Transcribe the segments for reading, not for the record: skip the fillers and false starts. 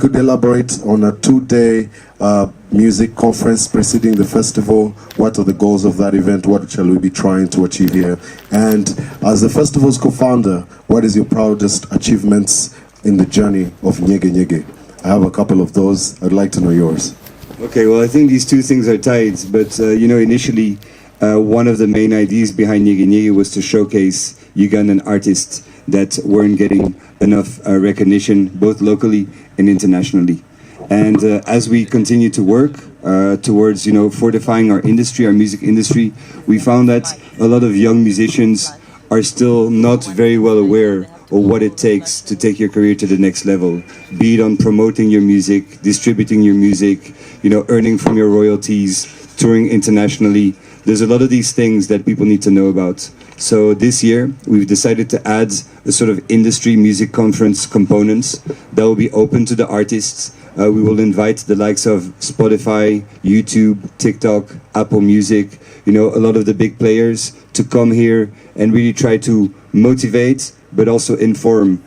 Could elaborate on a two-day music conference preceding the festival? What are the goals of that event? What shall we be trying to achieve here? And as the festival's co-founder, what is your proudest achievements in the journey of Nyege Nyege? I have a couple of those. I'd like to know yours. Okay, well, I think these two things are tied, but initially one of the main ideas behind Nyege Nyege was to showcase Ugandan artists that weren't getting enough recognition, both locally and internationally. And as we continue to work towards, fortifying our industry, our music industry, we found that a lot of young musicians are still not very well aware of what it takes to take your career to the next level, be it on promoting your music, distributing your music, earning from your royalties, touring internationally. There's a lot of these things that people need to know about. So this year, we've decided to add a sort of industry music conference components that will be open to the artists. We will invite the likes of Spotify, YouTube, TikTok, Apple Music, a lot of the big players to come here and really try to motivate, but also inform,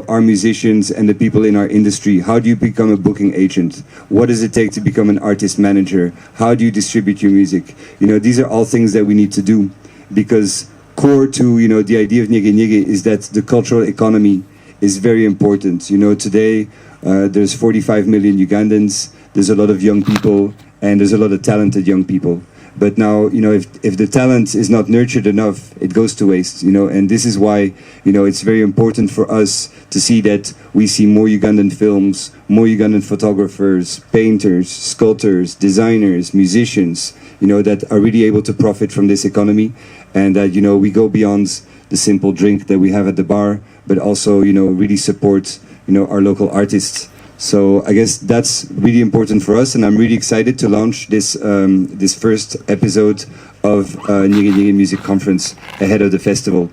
our musicians and the people in our industry. How do you become a booking agent? What does it take to become an artist manager? How do you distribute your music? These are all things that we need to do, because core to, the idea of Nyege Nyege is that the cultural economy is very important. Today there's 45 million Ugandans, there's a lot of young people, and there's a lot of talented young people. But now, if the talent is not nurtured enough, it goes to waste, and this is why, it's very important for us to see that we see more Ugandan films, more Ugandan photographers, painters, sculptors, designers, musicians, that are really able to profit from this economy, and that, we go beyond the simple drink that we have at the bar, but also, really support, our local artists. So I guess that's really important for us, and I'm really excited to launch this this first episode of Nyege Nyege Music Conference ahead of the festival.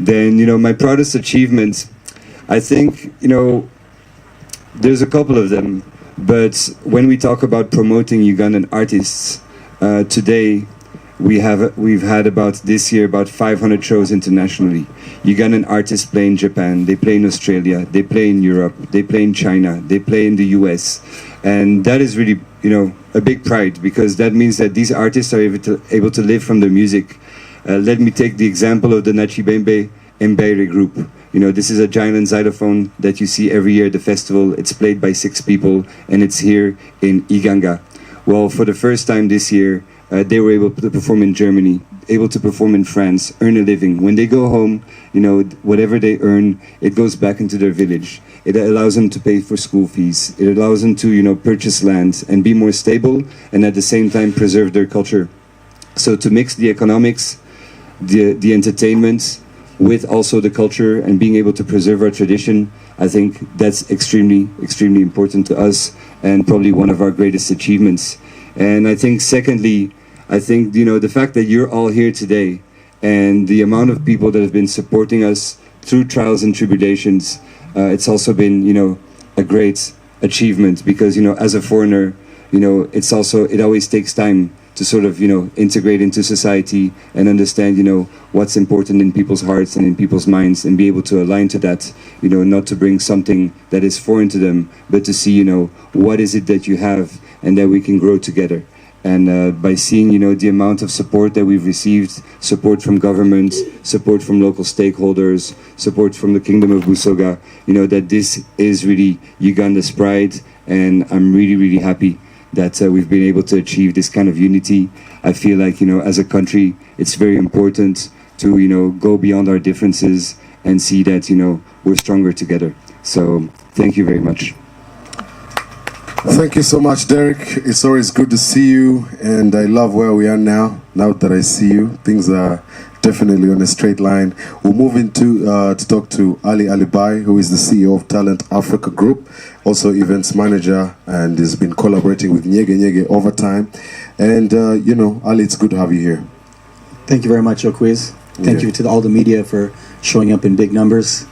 Then, my proudest achievement, I think, there's a couple of them, but when we talk about promoting Ugandan artists, today we've had this year about 500 shows internationally. Ugandan artists play in Japan, they play in Australia, they play in Europe, they play in China, they play in the US. And that is really, a big pride, because that means that these artists are able to live from their music. Let me take the example of the Nachibembe Mbere group. This is a giant xylophone that you see every year at the festival. It's played by 6 people, and it's here in Iganga. Well, for the first time this year, they were able to perform in Germany, able to perform in France, earn a living. When they go home, whatever they earn, it goes back into their village. It allows them to pay for school fees. It allows them to, purchase land and be more stable, and at the same time preserve their culture. So to mix the economics, the entertainment, with also the culture and being able to preserve our tradition, I think that's extremely, extremely important to us, and probably one of our greatest achievements. And I think secondly, the fact that you're all here today, and the amount of people that have been supporting us through trials and tribulations, it's also been, a great achievement, because, as a foreigner, it always takes time to sort of, integrate into society and understand, what's important in people's hearts and in people's minds, and be able to align to that, not to bring something that is foreign to them, but to see, what is it that you have, and that we can grow together. And by seeing, the amount of support that we've received, support from government, support from local stakeholders, support from the Kingdom of Busoga, that this is really Uganda's pride, and I'm really, really happy that we've been able to achieve this kind of unity. I feel like, as a country, it's very important to, go beyond our differences and see that, we're stronger together. So thank you very much. Thank you so much, Derek. It's always good to see you, and I love where we are now. Now that I see you, things are definitely on a straight line. We'll move into to talk to Ali Alibai, who is the CEO of Talent Africa Group, also events manager, and has been collaborating with Nyege Nyege over time. And Ali, it's good to have you here. Thank you very much, Oquiz. Thank you to all the media for showing up in big numbers.